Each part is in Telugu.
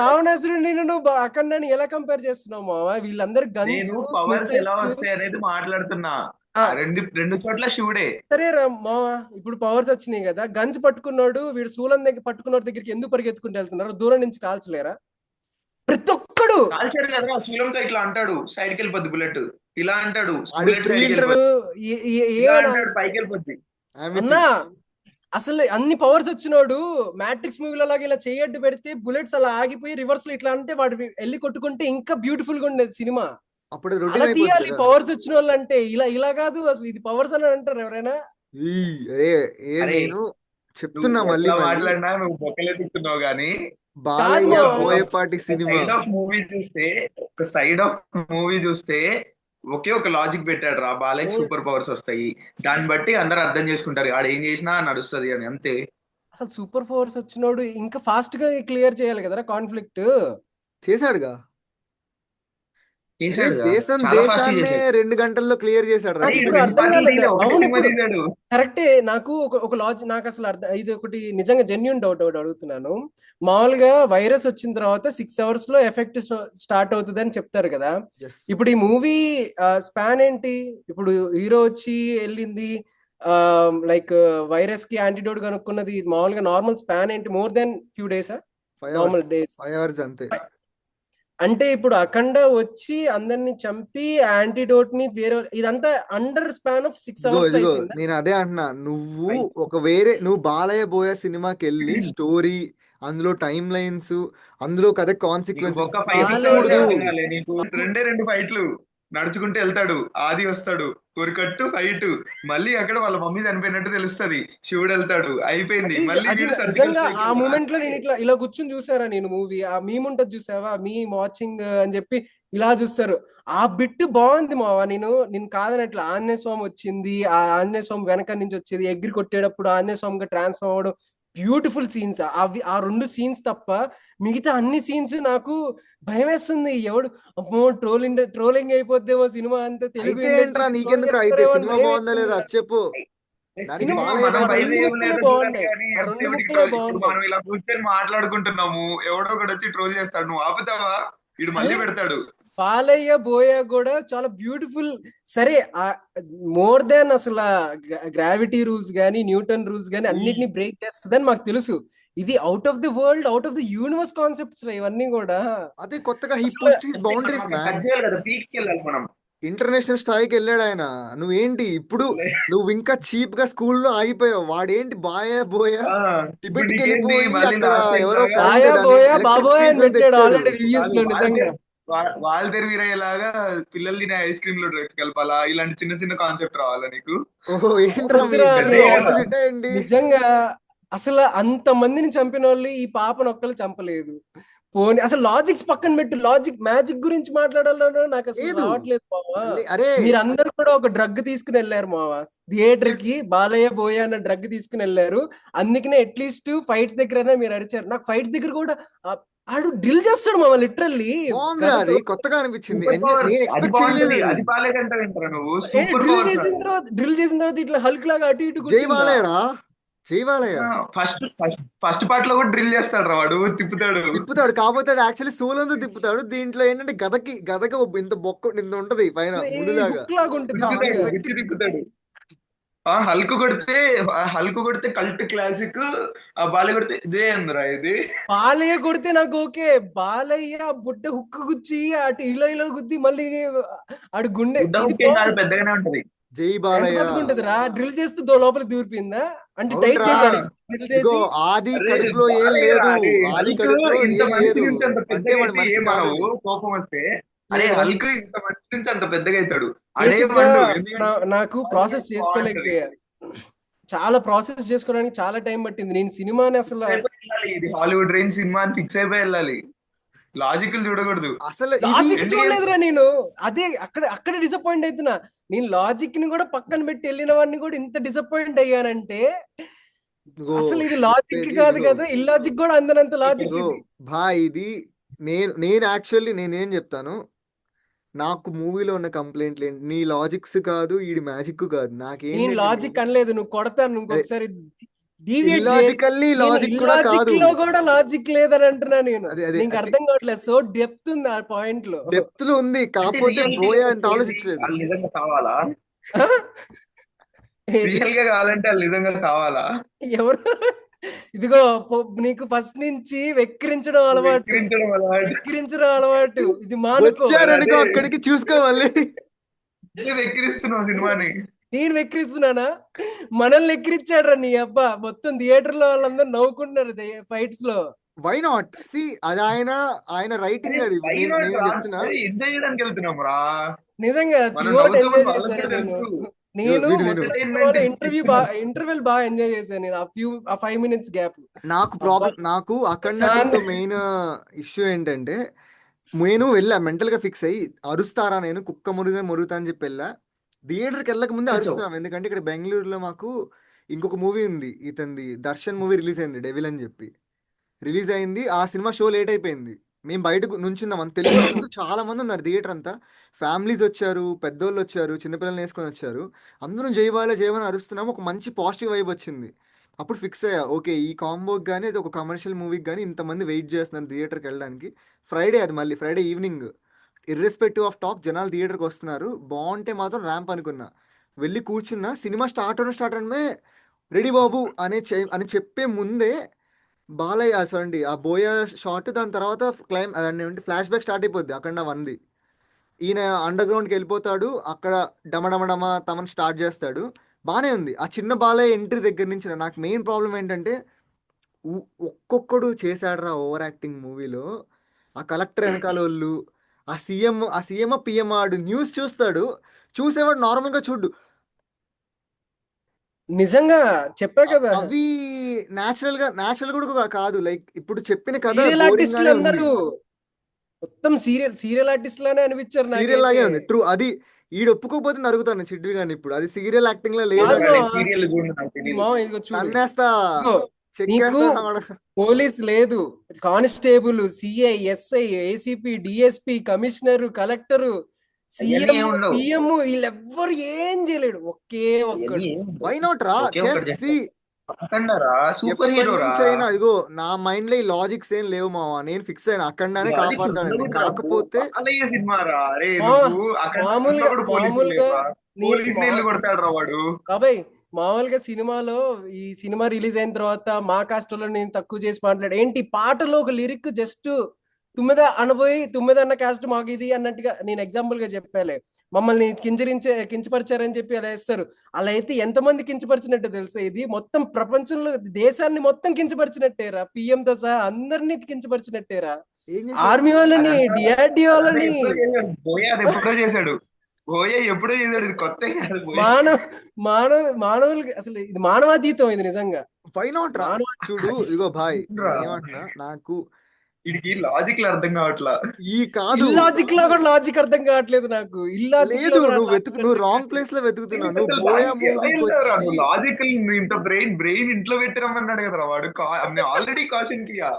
రావణాసురుడిని నువ్వు అఖండాన్ని ఎలా కంపేర్ చేస్తున్నావు మావా? వీళ్ళందరూ గన్స్, నేను పవర్స్ ఎలా మిసైల్స్. వస్తాయి అనేది మాట్లాడుతున్నా. ఆ రెండు రెండు చోట్ల శివుడే. సరే రా మావా, ఇప్పుడు పవర్స్ వచ్చినాయి కదా, గన్స్ పట్టుకున్నాడు వీడు, శూలం దగ్గర పట్టుకున్న దగ్గరికి ఎందుకు పరిగెత్తుకుంటూ వెళ్తున్నారు? దూరం నుంచి కాల్చలేరా ప్రతి ఒక్కడు? కాల్చారు కదా శూలంతో, ఇట్లా అంటాడు సైడ్కి వెళ్ళిపోద్ది బుల్లెట్, ఇలా అంటాడు వాడు బుల్లెట్ ప్రీ సైడ్కి ఇంటర్వెల్ వెళ్ళిపోద్ది, ఇలా ఏమన్నా అంటాడు పైకి వెళ్ళిపోద్ది. అన్నా, అసలు అన్ని పవర్స్ వచ్చినోడు మ్యాట్రిక్స్ మూవీలో లాగా ఇలా చేయడ్డు పెడితే బుల్లెట్స్ అలా ఆగిపోయి రివర్స్ లో ఇట్లా అంటే వాడు వెళ్ళి కొట్టుకుంటే ఇంకా బ్యూటిఫుల్ గా ఉండేది సినిమా. అప్పుడు అలా రొటీన్ తీయాలి అయిపోతుంది కదా. పవర్స్ వచ్చిన వాళ్ళు అంటే. ఇలా ఇలా కాదు అసలు, ఇది పవర్స్ అని అంటారు ఎవరైనా? అరే అరే నేను నువ్వు చెప్తున్నా మళ్ళీ ఎట్లా మళ్ళీ, మాట్లాడినా నువ్వు బొక్కలెత్తుతున్నావు కానీ కాదు బాలయ్య మావా. Boyapati cinema side of movie చూస్తే, ఒక సైడ్ ఆఫ్ మూవీ చూస్తే ఒకే ఒక లాజిక్ పెట్టాడు రా, బాలయ్య సూపర్ పవర్స్ వస్తాయి, దాన్ని బట్టి అందరు అర్థం చేసుకుంటారు ఆడ ఏం చేసినా నడుస్తుంది అని, అంతే. అసలు సూపర్ పవర్స్ వచ్చినోడు ఇంకా ఫాస్ట్ గా క్లియర్ చేయాలి కదరా కాన్ఫ్లిక్ట్. చేశాడుగా. చేశాడుగా, చాలా ఫాస్ట్ దేశాన్నే చేశాడు. 2 గంటల్లో క్లియర్ చేశాడు రా. నాకు ఈడు ఇప్పుడు రెండు అర్థం పాటలు కాలేదు. తీయలే, ఒకటే అవును, సినిమా ఇప్పుడు తీశాడు. కరెక్టే. నాకు ఒక లాజిక్, నాకు అసలు అర్థం, ఇది ఒకటి నిజంగా జెన్యున్ డౌట్ ఒకటి అడుగుతున్నాను. మామూలుగా వైరస్ వచ్చిన తర్వాత 6 అవర్స్ లో ఎఫెక్ట్ స్టార్ట్ అవుతుంది అని చెప్తారు కదా. Yes. ఇప్పుడు ఈ మూవీ స్పాన్ ఏంటి? ఇప్పుడు హీరో వచ్చి వెళ్ళింది, లైక్ వైరస్ కి యాంటీడోట్ కనుక్కున్నది, మామూలుగా నార్మల్ స్పాన్ ఏంటి? More than few days, 5 normal hours. Days. 5 hours అంతే. అంటే ఇప్పుడు అఖండ వచ్చి అందరిని చంపి యాంటీడోట్ ని వేరే, ఇదంతా అండర్ స్పాన్ ఆఫ్ 6 ఇదిగో అవర్స్ ఇదిగో అయిపోయిందా? నేను అదే అంటున్నా. నువ్వు బాలయ్య బోయ సినిమాకి వెళ్ళి స్టోరీ, అందులో టైం లైన్స్, అందులో కథ నీకు కాన్సిక్వెన్సెస్ ఒక్క ఫైట్ బాలయ్య అర్థం కాలే నీకు? రెండే రెండు ఫైట్లు, నడుచుకుంటూ వెళ్తాడు, ఆది వస్తాడు, కొరికట్టు ఫైట్, మళ్ళీ అక్కడ వాళ్ళ మమ్మీ చనిపోయినట్టు తెలుస్తది, శివుడు వెళ్తాడు, అయిపోయింది, అది మళ్ళీ అది వీడు సర్జికల్ నిజంగా స్ట్రైక్. ఆ మూమెంట్ లో నేను ఇలా కూర్చుని చూసారా నేను మూవీ? ఆ మీమ్ ఉంటది చూసావా, మీ వాచింగ్ అని చెప్పి ఇలా చూస్తారు. ఆ బిట్ బాగుంది మావా. నేను కాదనట్లా, ఆంజనేయ స్వామి వచ్చింది, ఆ ఆంజనేయ స్వామి వెనక నుంచి వచ్చేది, ఎగిరి కొట్టేటప్పుడు ఆంజనేయ స్వామిగా ట్రాన్స్ఫార్మ్ అవ్వడం, బ్యూటిఫుల్ సీన్స్ అవి. ఆ 2 సీన్స్ తప్ప మిగతా అన్ని సీన్స్ నాకు భయం వేస్తుంది. ఎవడు అమ్మో ట్రోలింగ్ అయిపోద్దేమో సినిమా అంతా, తెలుగు అయితే ఏంట్రా ఇండస్ట్రీ ట్రోల్ నీకెందుకురా? అయితే చేస్తారేమో అని సినిమా భయం బాగుందా వేస్తుంది లేదా నాకు. అది చెప్పు. దానికి సినిమా బాలయ్య మనం ఆ భయపడాలి. భయం రెండు ఏం ముక్కలే లేదు చూడాలి బాగున్నాయి, కానీ ఆ రెండు ఎంతసేపటికి ముక్కలే ఇప్పుడు బాగున్నాయి. మనం ఇలా కూర్చొని మాట్లాడుకుంటున్నాము, ఎవడో ఒకటి వచ్చి ట్రోల్ చేస్తాడు, నువ్వు ఆపుతావా? వీడు మళ్ళీ అదే పెడతాడు. బాలయ్య బోయ కూడా చాలా బ్యూటిఫుల్. సరే, మోర్ దాన్ అసలు గ్రావిటీ రూల్స్ గానీ, న్యూటన్ రూల్స్ గానీ అన్నిటిని బ్రేక్ చేస్తుందని మాకు తెలుసు. ఇది out of the world, out of the universe concepts ఇవన్నీ కూడా. అదే కొత్తగా హీ అసలు పుష్డ్ హిస్ అంటే మనం బౌండరీస్ అక్కడ మ్యాన్. టచ్ చేయాలి కదా, పీక్కి వెళ్ళాలి మనం. ఇంటర్నేషనల్ స్థాయికి వెళ్ళాడు ఆయన. నువ్వేంటి ఇప్పుడు? నువ్వు ఇంకా చీప్ గా స్కూల్లో ఆగిపోయావు. వాడేంటి బాయా బోయా ఆ, ఇప్పుడు టిబెట్కి నీకేంది వెళ్ళిపోయి మళ్ళీ అక్కడ లాస్ట్ టైం ఎవరో లాగా కరెంట్ బాయా దాన్ని బోయా ఎలక్ట్రిక్ బాబోయ్ ఫీల్డ్ అని లో పెట్టాడు తెచ్చాడు. ఆల్రెడీ రివ్యూస్ కాదు, లో. నిజంగా వాళ్ళు తెరివిరయ్యేలాగా పిల్లలు తినే ఐస్ క్రీమ్ లో డ్రెస్ కలపాలా, ఇలాంటి చిన్న చిన్న కాన్సెప్ట్ రావాలా నీకు? ఓహో ఏంట్రా వద్దురా మీకు అన్నయ్య. ఆపోజిట్ ఏంటి? నిజంగా అసలు అంత మందిని చంపిన వాళ్ళు ఈ పాపను ఒక్కరు చంపలేదు. పోనీ అసలు లాజిక్స్ పక్కన పెట్టి, లాజిక్ మ్యాజిక్ గురించి మాట్లాడాలన్నా నాకు అసలు లేదు. రావట్లేదు మావా. అరే మీరందరూ కూడా ఒక డ్రగ్ తీసుకుని వెళ్ళారు మావా, థియేటర్ ఎస్ కి బాలయ్య బోయ అన్న డ్రగ్ తీసుకుని వెళ్ళారు. అందుకనే అట్లీస్ట్ ఫైట్స్ దగ్గర మీరు అరిచారు. నాకు ఫైట్స్ దగ్గర కూడా ఆడు డ్రిల్ చేస్తాడు మావా లిటరల్లీ బాగుందిరా, అది గదతో. కొత్తగా అనిపించింది. సూపర్ పవర్స్ నేను అది ఎక్స్పెక్ట్ చేయలేదు బాగుంటది, అది. అది బాగాలేదంటావు ఏంటరా నువ్వు? Super drill powers. చేసిన తర్వాత ఇట్లా హల్క్ లాగా అటు ఇటు జై కొట్టిండ్రా. బాలయ్య రా, జై బాలయ్య. ఫస్ట్ ఫస్ట్ పార్ట్ లో కూడా డ్రిల్ చేస్తాడు రా వాడు, తిప్పుతాడు. తిప్పుతాడు, కాకపోతే అది యాక్చువల్లీ సోలంతో తిప్పుతాడు. దీంట్లో ఏంటంటే గదకి ఇంత బొక్క ఇంత ఉంటది పైన ముడిలాగా. హుక్ లాగా ఉంటుంది తిప్పుతాడు, మామూలుగా. గుచ్చి తిప్పుతాడు. హల్క్ కొడితే కల్ట్ క్లాసిక్, ఆ బాలి కొడితే ఇదే అందరా ఇది. బాలయ్య కొడితే నాకు ఓకే. బాలయ్య బుట్ట హుక్ గుచ్చి అటు ఇలా గుద్ది మళ్ళీ ఆడు గుండె, గుడ్డ ఇది హుక్ ఏం కాదు, పెద్దగానే ఉంటది. జై ఎంత బాలయ్య. పట్టుకుంటది రా? డ్రిల్ చేస్తూ లోపలికి దూరిపోయిందా? అంటే టైట్ అవునరా. చేశాడు డ్రిల్ ఇగో చేసి. ఆది అరే కడుపులో ఏం బాలయ్య రా, లేదు. అరే ఆది హల్క్ కడుపులో ఇంత ఏం మనిషి లేదు. నుంచి అంత అంటే పెద్దగా వాడి అయితే మనిషి ఏమనవు, కాదది. కోపం వస్తే. అరే లేదు, హల్క్ ఇంత మనిషి నుంచి అంత పెద్దగా అవుతాడు, అడే బేసిక్ గా మండు, ఎందుకంటే నాకు argument ప్రాసెస్ బాగుంటది. చేసుకోలేకపోయా. చాలా ప్రాసెస్ చేసుకోవడానికి చాలా టైం పట్టింది. నేను సినిమాని అసలు ఫిక్స్ అయిపోయి వెళ్ళాలి, ఇది హాలీవుడ్ రేంజ్ సినిమా అని ఫిక్స్ అయిపోయి వెళ్ళాలి, లాజికల్ చూడకూడదు. అసలు ఇది లాజిక్ ఎందుకంటే చూడలేదురా నేను. అదే అక్కడ డిసప్పాయింట్ అవుతున్నా. నేను లాజిక్ ని కూడా పక్కన పెట్టి వెళ్ళిన వాడిని కూడా ఇంత డిసప్పాయింట్ అయ్యానంటే, ఇగో అసలు ఇది లాజిక్ చెప్పేది కాదు ఇదిగో కదా, ఇల్లాజిక్ కూడా అందనంత లాజిక్ ఇదిగో ఇది. ఇది నేను యాక్చువల్లీ నేనేం చెప్తాను. నాకు మూవీలో ఉన్న కంప్లైంట్లు ఏంటి, నీ లాజిక్స్ కాదు, ఈడి మ్యాజిక్ కాదు, నేను నాకేంటంటే లాజిక్ అనలేదు, నువ్వు కొడతాను అదే ఇంకొకసారి. డీవియేట్ ఇల్లాజికల్లీ నేను లాజిక్ కూడా ఇల్లాజిక్ కాదు. లో కూడా లాజిక్ లేదని అంటున్నా నేను. అదే అదే నీకు అర్థం కావట్లేదు. సో డెప్త్ ఉంది ఆ పాయింట్ లో. డెప్త్ లో ఉంది, అంటే కాకపోతే రియల్ బోయ అంత ఆలోచించలేదు. వాళ్ళు నిజంగా కావాలా? ఆ? ఏది రియల్ గా కావాలంటే వాళ్ళు నిజంగా కావాలా? ఎవరు? ఇదిగో నీకు ఫస్ట్ నుంచి వెక్కిరించడం అలవాటు, వెక్కిరించడం అలవాటు. వెక్కిరించడం అలవాటు. ఇది మానుకో. వచ్చారనుకో అదే అక్కడికి చూసుకోవాలి. వెక్కిరిస్తున్నావు సినిమాని. నేను వెక్కిరిస్తున్నానా? మనల్ని వెక్కిరించాడు నీ అబ్బా. మొత్తం థియేటర్ లో వాళ్ళందరూ నవ్వుకుంటున్నారు ఫైట్స్ లో. వై నాట్ సి అది ఆయన రైటింగ్, అది వై నేను నాట్ నేను రా? చెప్తున్నా. ఎంజాయ్ చేయడానికి వెళ్తున్నాం రా. నిజంగా మనం థియోట్ నవ్వుతూ ఎంజాయ్ వాళ్ళకి చేశాను కూడా నేను. తెలుసు నేను విను మొదటి ఎంటర్టైన్మెంట్ సినిమాలో ఇంటర్వెల్ బాగా ఎంజాయ్ చేశాను నేను. ఆ 5 minutes గ్యాప్. నాకు అఖండ శాంత్ 2 మెయిన్ ఇష్యూ ఏంటంటే, నేను వెళ్ళా మెంటల్ గా ఫిక్స్ అయ్యి, అరుస్తారా నేను కుక్క మురుగుతా అని చెప్పి వెళ్ళా. థియేటర్కి వెళ్ళక ముందే అరుస్తున్నాం, ఎందుకంటే ఇక్కడ బెంగళూరులో మాకు ఇంకొక మూవీ ఉంది, ఇతంది దర్శన్ మూవీ రిలీజ్ అయింది, డెవిల్ అని చెప్పి రిలీజ్ అయింది. ఆ సినిమా షో లేట్ అయిపోయింది. మేము బయటకు నుంచున్నాం, అంత తెలుగు వాళ్ళంతా చాలా మంది ఉన్నారు థియేటర్ అంతా. ఫ్యామిలీస్ వచ్చారు, పెద్దోళ్ళు వచ్చారు, చిన్నపిల్లల్ని వేసుకొని వచ్చారు. అందరం జయబాల అరుస్తున్నాము. ఒక మంచి పాజిటివ్ వైబ్ వచ్చింది. అప్పుడు ఫిక్స్ అయ్యా, ఓకే ఈ కాంబోకి కానీ అది ఒక కమర్షియల్ మూవీకి కానీ ఇంతమంది వెయిట్ చేస్తున్నారు థియేటర్కి వెళ్ళడానికి. ఫ్రైడే, అది మళ్ళీ Friday evening, irrespective of talk జనాలు థియేటర్కి వస్తున్నారు, బాగుంటే మాత్రం ర్యాంప్ అనుకున్నా. వెళ్ళి కూర్చున్నా, సినిమా స్టార్ట్ అవడమే రెడీ బాబు అని చెప్పే ముందే బాలయ్య సారీ ఆ బోయ షాట్, దాని తర్వాత అదండి ఫ్లాష్ బ్యాక్ స్టార్ట్ అయిపోద్ది అఖండ 1ది. ఈయన అండర్ గ్రౌండ్కి వెళ్ళిపోతాడు, అక్కడ డమడమడమ తమను స్టార్ట్ చేస్తాడు. బాగానే ఉంది. ఆ చిన్న బాలయ్య ఎంట్రీ దగ్గర నుంచి నాకు మెయిన్ ప్రాబ్లం ఏంటంటే, ఒక్కొక్కడు చేశాడురా ఓవర్ యాక్టింగ్ మూవీలో. ఆ కలెక్టర్ వెనకాల వాళ్ళు, ఆ సీఎం పిఎం ఆడు న్యూస్ చూస్తాడు, చూసేవాడు నార్మల్గా చూడు. నిజంగా చెప్పా కదా, అవి న్యాచురల్ కూడా కాదు. లైక్ ఇప్పుడు చెప్పిన కథ సీరియల్ బోరింగ్ ఆర్టిస్టులు గానే ఉంది, అందరూ మొత్తం సీరియల్ ఆర్టిస్ట్ లానే అనిపించారు సీరియల్ నాకైతే. లాగే ఉంది. ట్రూ, అది ఈడు ఒప్పుకోకపోతే నరుగుతాను చిడ్వి గాని. ఇప్పుడు అది సీరియల్ యాక్టింగ్ లా లేదు, కాదు అది సీరియల్ చూడు నాకు ఇది తెలియదు. ఇదిగో చూడు. అన్నేస్తా ఇదిగో, నీకు చెక్కేస్తా. పోలీస్ లేదు, constable, CI, SI, ACP, DSP, commissioner, collector, అవన్నీ సీఎం, ఏం ఉండవు. పిఎం, వీళ్ళెవ్వరు ఏం చేయలేడు. ఒకే ఒక్కడు. అవన్నీ ఏం ఉండవు. వై నాట్ రా ఒకే ఒక్కటి చేసి. చేస్తాడు. అఖండరా సూపర్ ఎప్పటి హీరో రా. నుంచి అయినా ఇదిగో నా మైండ్ లో ఈ లాజిక్స్ ఏం లేవు మావా, నేను ఫిక్స్ అయినా అఖండానే లాజిక్స్ కాపాడతానండి. ఉండకూడదురా. కాకపోతే బాలయ్య సినిమా రా. అరే మా నువ్వు అఖండలో మామూలుగా కూడా పోలీసులు మామూలుగా లేవా? నీ పోలీస్ నీళ్లు కొడతాడు రా వాడు. బాబాయ్, మామూలుగా సినిమాలో ఈ సినిమా రిలీజ్ అయిన తర్వాత మా కాస్ట్లో నేను తక్కువ చేసి మాట్లాడు ఏంటి, పాటలో ఒక లిరిక్ జస్ట్ తుమ్మెద అనబోయి తుమ్మెద అన్న కాస్ట్ మాకు ఇది అన్నట్టుగా నేను ఎగ్జాంపుల్ గా చెప్పాలి. మమ్మల్ని కించపరిచారని చెప్పి అలా వేస్తారు. అలా అయితే ఎంతమంది కించపరిచినట్టు తెలుసా? ఇది మొత్తం ప్రపంచంలో దేశాన్ని మొత్తం కించపరిచినట్టేరా, పిఎం తో సహా అందరినీ కించపరిచినట్టేరా. ఏం చేశాడు? ఆర్మీ వాళ్ళని, అదంతా డిఆర్డిఓ అదంతా వాళ్ళని, ఎప్పుడో చేశాడు. బోయ అది ఎప్పుడో చేశాడు. బోయ ఎప్పుడో చేశాడు. ఇది కొత్త కాదు బోయ. మానవులకి అసలు ఇది మానవాతీతం. ఇది నిజంగా వై నాట్ రా. చూడు ఇదిగో భాయ్, నేను ఏమంటున్నా, నాకు వీడికి లాజిక్లు అర్థం కావట్లా. ఈ కాదు ఇల్లాజిక్ లో కూడా లాజిక్ అర్థం కావట్లేదు నాకు. ఇల్లాజిక్ లేదు, నువ్వు రాంగ్ ప్లేస్ లో వెతుకుతున్నావు. నువ్వు బోయా మూవీకి వచ్చి లాజికల్ ఇంత బ్రెయిన్ ఇంట్లో పెట్టిరమ్మన్నాడు కదరా వాడు. ఆల్రెడీ కాషన్ కియా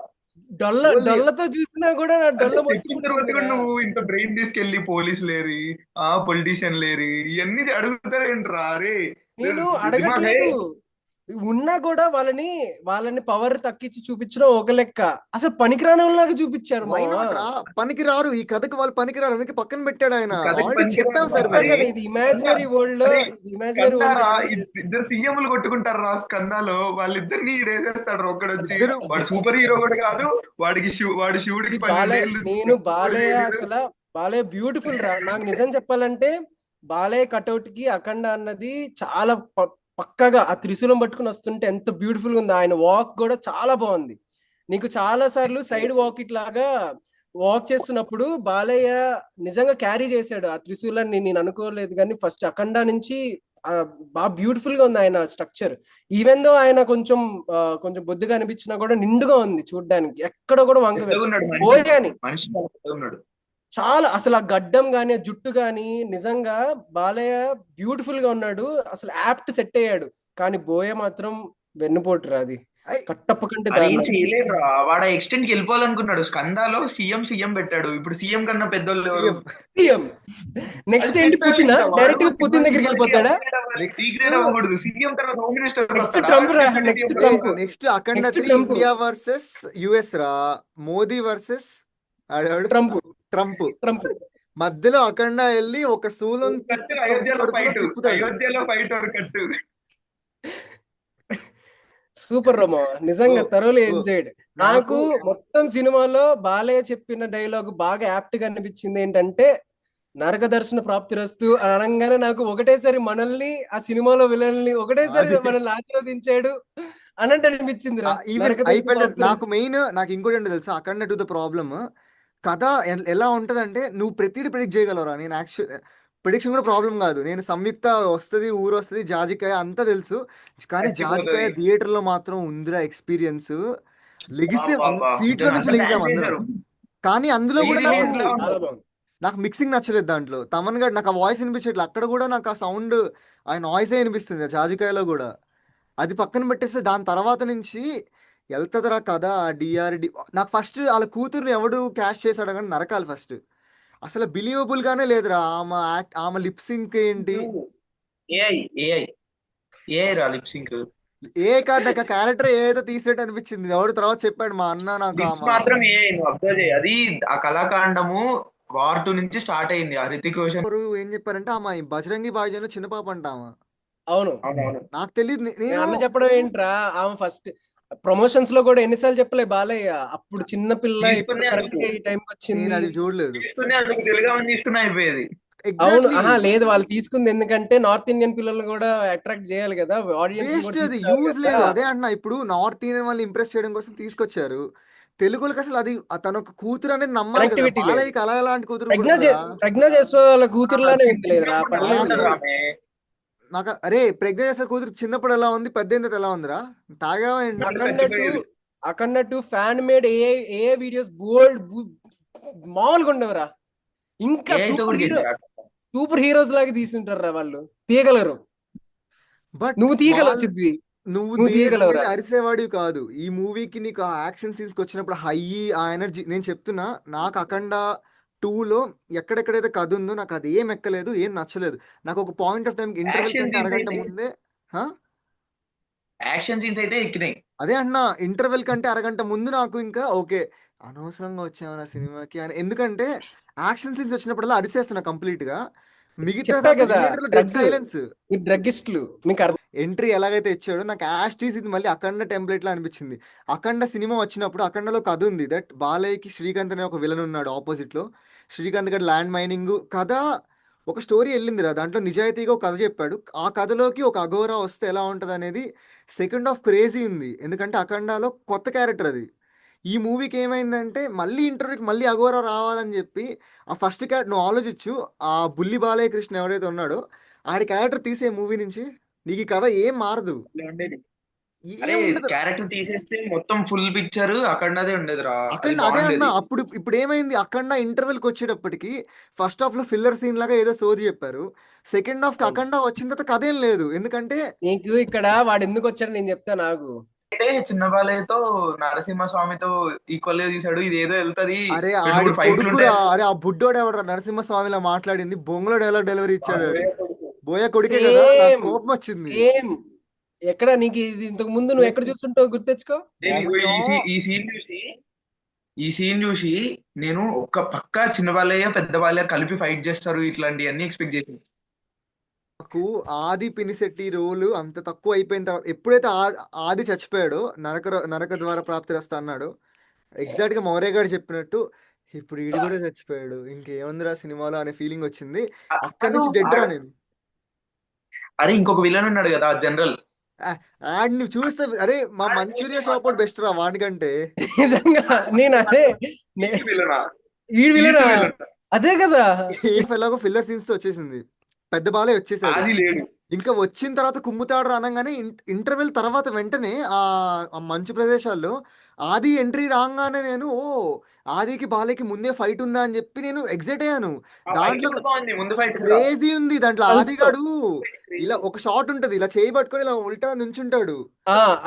డొల్లతో చూసినా కూడా నా డొల్ల చెప్పిన తర్వాత కూడా నువ్వు ఇంత బ్రెయిన్ తీసుకెళ్లి పోలీసు లేరి, పొలిటీషియన్ లేరి, ఇవన్నీ అడుగుతారేంట్రా? అరే నేను అడగట్లేదు, ఉన్నా కూడా వాళ్ళని పవర్ తక్కించి చూపించడం ఒక లెక్క. అసలు పనికిరానిలాగా చూపించారు. వై నాట్ రా, పనికిరారు ఈ కథకి, వాళ్ళు పనికిరారు, అందుకే పక్కన పెట్టాడు ఆయన. కథకి ఆల్రెడీ చెప్పాం సార్. పనికిరారు. మరి ఇది ఇమాజినరీ వరల్డ్ లో, ఇమాజినరీ ఇద్దరు సీఎంలు కొట్టుకుంటారు రా స్కందాలో, వాళ్ళిద్దరిని ఈడేసేస్తాడు ఒక్కడు వచ్చి. ఇద్దరు- వాడు సూపర్ హీరో కూడా కాదు, వాడి శివుడికి 12 ఏళ్ళు. నేను బాలయ్య బ్యూటిఫుల్ రా. నాకు నిజం చెప్పాలంటే బాలయ్య కటౌట్ కి అఖండ అన్నది చాలా పక్కగా ఆ త్రిశూలం పట్టుకుని వస్తుంటే ఎంత బ్యూటిఫుల్ గా ఉంది. ఆయన వాక్ కూడా చాలా బాగుంది. నీకు చాలా సార్లు సైడ్ వాక్ ఇట్లాగా వాక్ చేస్తున్నప్పుడు బాలయ్య నిజంగా క్యారీ చేశాడు ఆ త్రిశూలాన్ని. నేను అనుకోలేదు కానీ ఫస్ట్ అఖండ నుంచి బాగా బ్యూటిఫుల్ గా ఉంది ఆయన స్ట్రక్చర్. ఈవెన్ దో ఆయన కొంచెం బొద్దుగా అనిపించినా కూడా నిండుగా ఉంది చూడ్డానికి, ఎక్కడ కూడా వంక పోయాని. మనిషి ఉన్నాడు చాలా అసలు ఆ గడ్డం గాని, ఆ జుట్టు గాని నిజంగా బాలయ్య బ్యూటిఫుల్ గా ఉన్నాడు. అసలు యాప్ట్ సెట్ అయ్యాడు. కానీ బోయ మాత్రం వెన్నుపోటురా అది. ఐ, కట్టప్ప కంటే అరేం దారుణం. చేయలేదు రా, వాడు ఎక్స్టెంట్ కి వెళ్ళిపోవాలనుకున్నాడు. స్కందాలో సీఎం పెట్టాడు. ఇప్పుడు సీఎం కన్నా పెద్దోళ్ళు ఎవరు? సీఎం నెక్స్ట్ అది ఏంటి, mental పుతిన్ ఇంకా. వాడు డైరెక్ట్ గా పుతిన్ దగ్గరికి వెళ్ళిపోతాడా? నెక్స్ట్ డిగ్రేడ్ అవ్వకూడదు. సీఎం తర్వాత హోమ్ మినిస్టర్ నెక్స్ట్ వస్తాడా? ట్రంప్ రా, deputy next CM Trump, next Akhanda next 3 Trump, India versus US రా. మోదీ వర్సెస్ ఆడాడు ట్రంప్, ట్రంప్. ట్రంప్. మధ్యలో అఖండ వెళ్ళి ఒక శూలం కట్టు తిప్పి ట్రంప్ అయోధ్యలో కడుపులో ఫైట్, తిప్పుతాడు. అయోధ్యలో ఫైట్ ఒక కట్టు. సూపర్ రోమో, ఓ నిజంగా తరోలీ ఓ ఎంజాయ్డ్. నాకు నాకు మొత్తం సినిమాలో బాలయ్య చెప్పిన డైలాగ్ బాగా యాప్ట్ గా అనిపించింది ఏంటంటే, నరక దర్శన ప్రాప్తిరస్తు అని అనగానే నాకు ఒకటేసారి మనల్ని ఆ సినిమాలో విలన్ని ఒకటేసారి అది మనల్ని ఆశీర్వదించాడు అన్నట్టు అనిపించిందిరా. ఈవెన్ నరక దర్శన అయిపోయింది. నాకు ప్రాప్తిరస్తు. మెయిన్ నాకు ఇంకోటి ఏంటో తెలుసా, అఖండ టు ద ప్రాబ్లమ్ కథ ఎలా ఉంటదంటే నువ్వు ప్రతిదీ ప్రిడిక్ట్ చేయగలరా. నేను యాక్చువల్ ప్రిడిక్షన్ కూడా ప్రాబ్లం కాదు. నేను సంయుక్త వస్తుంది, ఊరు వస్తుంది, జాజికాయ అంతా తెలుసు. కానీ జాజికాయ చచ్చిపోతుంది. థియేటర్లో మాత్రం ఉందిరా ఎక్స్పీరియన్స్. లెగిస్తే బాబా సీట్లో నుంచి అంతా లెగిసాం ప్లాన్ అందరం. చేశారు. కానీ అందులో రీ కూడా నాకు రిలీజ్ లా చాలా ఉంది. బాగుంది. నాకు మిక్సింగ్ నచ్చలేదు దాంట్లో. తమన్ గడ్ నాకు ఆ వాయిస్ వినిపించట్లేదు. అక్కడ కూడా నాకు ఆ సౌండ్, ఆ నాయిసే వినిపిస్తుంది ఆ జాజికాయలో కూడా. అది పక్కన పెట్టేస్తే దాని తర్వాత నుంచి వెళ్తుందిరా కథ. డిఆర్డి నాకు ఫస్ట్ వాళ్ళ కూతుర్ని ఎవడు క్యాష్ చేశాడు కానీ నరకాలి ఫస్ట్. అసలు బిలీవబుల్ గానే లేదురా. ఆమె లిప్ సింక్ ఏంటి, ఏఐ ఏఐ ఏఐ రా లిప్ సింక్. ఏ కాదు నాకు ఆ క్యారెక్టర్ ఏదో తీసినట్టు అనిపించింది. ఎవడు తర్వాత చెప్పాడు మా అన్న నాకు లిప్స్ మాత్రం ఏఐ, నువ్వు అబ్జర్వ్ చేయి. అది ఆ కళాకాండము వార్ 2 నుంచి స్టార్ట్ అయింది. ఆ హృతిక్ రోషన్. ఎవరు ఏం చెప్పారంటే ఆమె బజరంగి భాయిజాన్లో చిన్న పాప అంట ఆమె. అవును, అవునవును. నాకు తెలియదు. నేను నేను అన్న చెప్పడం ఏంట్రా, ఆమె ఫస్ట్ ప్రమోషన్స్ లో కూడా ఎన్నిసార్లు చెప్పలే బాలయ్య, అప్పుడు చిన్న పిల్ల ఇప్పుడు తీసుకునే కరెక్ట్ అందుకు గా ఈ టైంకి నేను వచ్చింది. అది చూడలేదు తీసుకునే అందుకు తెలుగు అని తీసుకుని అయిపోయేది. అవును, ఎగ్జాక్ట్లీ. ఆహా లేదు, వాళ్ళు తీసుకుంది ఎందుకంటే నార్త్ ఇండియన్ పిల్లల్ని కూడా అట్రాక్ట్ చేయాలి కదా, ఆడియన్స్ వేస్ట్, కూడా అది తీసుకురావాలి యూజ్ కదా. లేదు. అదే అంటున్నా, ఇప్పుడు నార్త్ ఇండియన్ వాళ్ళు ఇంప్రెస్ చేయడం కోసం తీసుకొచ్చారు. తెలుగులకి అసలు అది తన ఒక కూతురు అనేది నమ్మాలి కదా. కనెక్టివిటీ లేదు. బాలయ్యకి అలా ఎలాంటి కూతురు పుడుతుందిరా. ప్రజ్ఞా చేసే వాళ్ళ కూతురులానే ఉంది లేదురా, చిన్నప్పుడు పర్లేదు. నాకు బాగుంటది ఆమె. నాకు అరే ప్రజ్ఞ చేసే కూతురు చిన్నప్పుడు ఎలా ఉంది, పెద్ద అయిన తర్వాత ఎలా ఉందిరా. తాగా చచ్చిపోయేది. అకన్నట్టు ఫ్యాన్ మేడ్ ఏ వీడియోస్ బోల్డ్ మామూలుగా ఉండవురా. ఇంకా ఏఐతో సూపర్ కూడా హీరో, చేశారు. సూపర్ హీరోస్ లాగా తీసుంటారా వాళ్ళు, తీయగలరు. బట్ నువ్వు తీయగలవు వాళ్ళు సిద్వి, నువ్వు నువ్వు తీయగలవురా. అరిసేవాడివి కాదు. ఈ మూవీకి నీకు ఆ యాక్షన్ సీన్స్కి వచ్చినప్పుడు హై, ఆ ఎనర్జీ. నేను చెప్తున్నా, నాకు అఖండ 2లో ఎక్కడెక్కడైతే కథ ఉందో నాకు అది ఏం ఎక్కలేదు, ఏం నచ్చలేదు. నాకు ఒక point of time interval action కంటే సీన్స్ అరగంట అయితే ముందే హా? యాక్షన్ సీన్స్ అయితే ఎక్కినాయి. అదే అన్నా, ఇంటర్వెల్ కంటే అరగంట ముందు నాకు ఇంకా ఓకే, అనవసరంగా వచ్చామన్న సినిమాకి అని. ఎందుకంటే యాక్షన్ సీన్స్ వచ్చినప్పుడల్లా అరిసేస్తున్నా కంప్లీట్ గా. మిగతా చెప్పా కదా, థియేటర్లో డెడ్ డ్రగ్, సైలెన్స్. మీరు డ్రగ్గిస్టులు, మీకు అర్థం. ఎంట్రీ ఎలాగైతే ఇచ్చాడో నాకు యాస్టీస్ ఇది మళ్ళీ అఖండ టెంప్లెట్ లా అనిపించింది. అఖండ సినిమా వచ్చినప్పుడు అఖండలో కథ ఉంది. దట్ బాలయ్యకి శ్రీకాంత్ అనే ఒక విలన్ ఉన్నాడు ఆపోజిట్ లో. శ్రీకాంత్ గడ్ ల్యాండ్ మైనింగ్ కథ, ఒక స్టోరీ వెళ్ళిందిరా. దాంట్లో నిజాయితీగా ఒక కథ చెప్పాడు. ఆ కథలోకి ఒక అఘోరా వస్తే ఎలా ఉంటది అనేది సెకండ్ హాఫ్ క్రేజీ ఉంది. ఎందుకంటే అఖండాలో కొత్త క్యారెక్టర్ అది. ఈ మూవీకి ఏమైందంటే మళ్ళీ ఇంటర్వ్యూకి మళ్ళీ అఘోరా రావాలని చెప్పి ఆ ఫస్ట్ క్యారెక్టర్ నువ్వు ఆలోచించు. ఆ బుల్లి బాలయ్య కృష్ణ ఎవరైతే ఉన్నాడో ఆడి క్యారెక్టర్ తీసే మూవీ నుంచి నీకు ఈ కథ ఏం మారదు, ఇట్లా ఉండేది. అరే ఏం ఉండదు. క్యారెక్టర్ తీసేస్తే మొత్తం ఫుల్ పిక్చర్ అక్కడదే ఉండేది రా. అది అఖండ అదే అన్న. బాగుండేది. ఇప్పుడు ఏమైంది, అఖండ ఇంటర్వెల్కి వచ్చేటప్పటికి ఫస్ట్ హాఫ్ లో ఫిల్లర్ సీన్ లాగా ఏదో సోది చెప్పారు. సెకండ్ హాఫ్ కి అఖండ వచ్చిన తర్వాత కథ ఏం లేదు. ఎందుకంటే నీకు ఇక్కడ వాడు ఎందుకు వచ్చాడు నేను చెప్తా నాకు. అయితే చిన్న బాలయ్యతో నరసింహస్వామితో ఈక్వల్ గా తీసాడు. ఇది ఏదో వెళ్తది, అరే 2-3 ఆడి ఫైట్లు కొడుకురా, ఉంటాయి. అరే ఆ బుడ్డోడు ఎవడరా నరసింహస్వామిలా మాట్లాడింది, బొంగులో డైలాగ్ డెలివరీ ఇచ్చాడు ఆడు. బోయ కొడుకే కదా, నాకు సేమ్ కోపం వచ్చింది. సేమ్. ఎక్కడ నీకు ఇది ఇంతకు ముందు నువ్వు ఎక్కడ చూస్తుంటావు గుర్తెచ్చుకో. నేను ఇగో మొత్తం ఈ సీన్ చూసి నేను ఒక్క పక్క చిన్న బాలయ్య పెద్ద బాలయ్య కలిపి ఫైట్ చేస్తారు ఇట్లాంటి అన్ని ఎక్స్పెక్ట్ చేసింది. నాకు ఆది పినిశెట్టి రోలు అంత తక్కువ అయిపోయిన తర్వాత ఎప్పుడైతే ఆది చచ్చిపోయాడో నరక ద్వారా ప్రాప్తి రస్తా అన్నాడు. ఎగ్జాక్ట్ గా మౌర్య గారు చెప్పినట్టు ఇప్పుడు ఈడు కూడా చచ్చిపోయాడు, ఇంకేముందిరా సినిమాలో అనే ఫీలింగ్ వచ్చింది. అక్కడి నుంచి డెడ్ రా నేను. అరే ఇంకొక విలన్ ఉన్నాడు కదా జనరల్. ఆడిని చూస్తే అరే మా మంచూరియా షాప్ బెస్ట్ రా వాడికంటే. నిజంగా నేను అదే విలనా? వీడి విలనా, అదే కదా. ఎలాగో ఫిల్లర్ సీన్స్ తో వచ్చేసింది. పెద్ద బాలే వచ్చేసాడు. అది లేడు. ఇంకా వచ్చిన తర్వాత కుమ్ముతాడు అనగానే ఇంటర్వెల్ తర్వాత వెంటనే ఆ మంచు ప్రదేశాల్లో ఆది ఎంట్రీ రాగానే నేను ఓ ఆదికి బాలయ్యకి ముందే ఫైట్ ఉందా అని చెప్పి నేను ఎగ్జైట్ అయ్యాను. ఆ fight దాంట్లో కూడా బాగుంది, ముందు ఫైట్ కూడా. క్రేజీ ఉంది. దాంట్లో Pulse తో. ఆదిగాడు ఇలా ఒక షాట్ ఉంటది, ఇలా చేయి పట్టుకొని ఇలా ఉల్టా నుంచుంటాడు.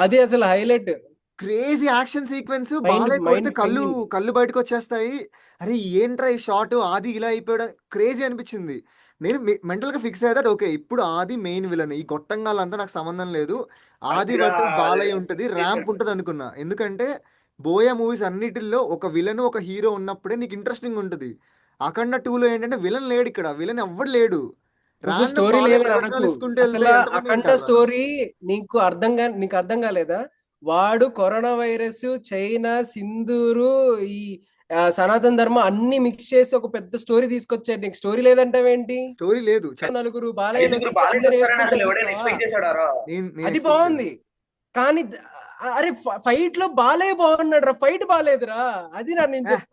అది అసలు highlight. Crazy action sequence, mind Balayya mind కొడితే కళ్ళు పెంగింది. కళ్ళు బయటకు వచ్చేస్తాయి. అరే ఏంట్రా ఈ షాట్, ఆది ఇలా అయిపోయాడు, క్రేజీ అనిపించింది. నేను మెంటల్ గా ఫిక్స్ అయ్యాడు. ఓకే, ఇప్పుడు ఆది మెయిన్ విలన్, ఈ గొట్టంగాలంతా నాకు సంబంధం లేదు, ఆది అదిరా వర్సెస్ అదే బాలయ్య ఉంటది, ర్యాంప్ ఉంటది అనుకున్నా. ఎందుకంటే బోయా మూవీస్ అన్నిటిల్లో ఒక విలన్ ఒక హీరో ఉన్నప్పుడే నీకు ఇంట్రెస్టింగ్ ఉంటది. అఖండ 2లో ఏంటంటే విలన్ లేడు, ఇక్కడ విలన్ ఎవ్వడు లేడు, నువ్వు రాండమ్ స్టోరీ బాలయ్య లేదని ప్రవచనాలు అనకు. ఇసుకుంటూ వెళ్తే అసలు ఎంతమంది అఖండ వింటారా? స్టోరీ నీకు అర్థం కాలేదా? వాడు కరోనా వైరస్, చైనా, సింధూరు, ఈ సనాతన ధర్మం అన్ని మిక్స్ చేసి ఒక పెద్ద స్టోరీ తీసుకొచ్చాడు. నీకు స్టోరీ లేదంటావేంటి? స్టోరీ లేదు. నలుగురు బాలయ్యలు ఐదుగురు వచ్చి బాలయ్య అందరు వస్తారని అసలు వేసుకుంటారు ఎవడైనా చూసావా? ఎక్స్పెక్ట్ చేశాడారా? నేను అది ఎక్స్పెక్ట్ చేయను. బాగుంది. కానీ అరే ఫైట్ లో బాలయ్య బాగున్నాడు రా, ఫైట్ బాగాలేదురా. అది నేను ఏ, చెప్